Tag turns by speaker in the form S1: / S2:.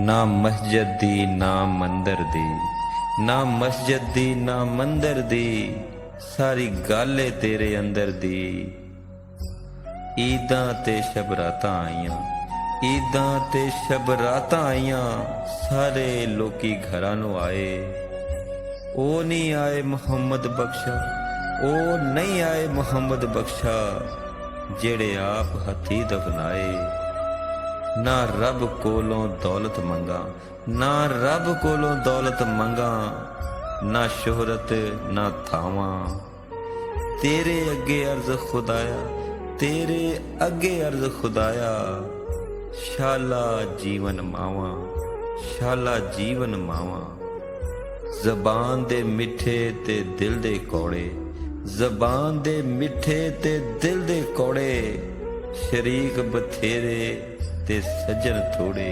S1: ना मस्जिद दी ना मंदिर दी, ना मस्जिद दी ना मंदिर दी, सारी गल है तेरे अंदर दी। ईदां ते शबरातां आईयां, ईदां ते शबरातां आईयां, सारे लोकी घरां नूं आए। ओ नहीं आए मुहम्मद बख्शा, ओ नहीं आए मुहम्मद बख्शा, जेड़े आप हथी दफनाए। ना रब कोलों दौलत मंगा, ना रब कोलों दौलत मंगा, ना शोहरत ना थावा, तेरे अगे अर्ज खुदाया, तेरे अगे अर्ज खुदाया। शाला जीवन मावा, शाला जीवन मावा। जबान दे मिठे ते दिल दे कौड़े, जबान दे मिठे ते दिल दे कौड़े, शरीक बथेरे ते सज्जन थोड़े।